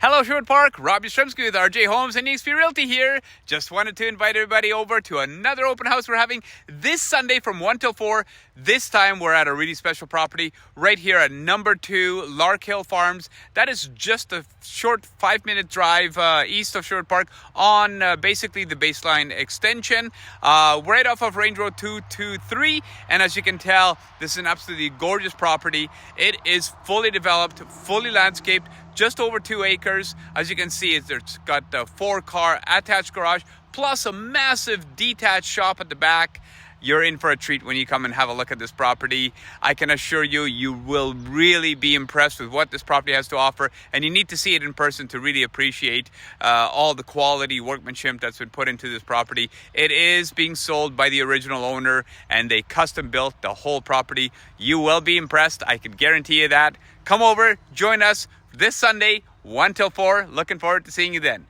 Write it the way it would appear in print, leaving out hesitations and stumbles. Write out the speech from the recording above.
Hello, Sherwood Park. Rob Jastrzebski with RJ Homes and EXP Realty here. Just wanted to invite everybody over to another open house we're having this Sunday from 1 till 4. This time we're at a really special property right here at number 2 Lark Hill Farms. That is just a short 5-minute drive east of Sherwood Park on basically the baseline extension. Right off of Range Road 223. And as you can tell, this is an absolutely gorgeous property. It is fully developed, fully landscaped, just over 2 acres. As you can see, it's got the 4-car attached garage plus a massive detached shop at the back. You're in for a treat when you come and have a look at this property. I can assure you, you will really be impressed with what this property has to offer, and you need to see it in person to really appreciate all the quality workmanship that's been put into this property. It is being sold by the original owner, and they custom built the whole property. You will be impressed. I can guarantee you that. Come over, join us this Sunday, 1 till 4. Looking forward to seeing you then.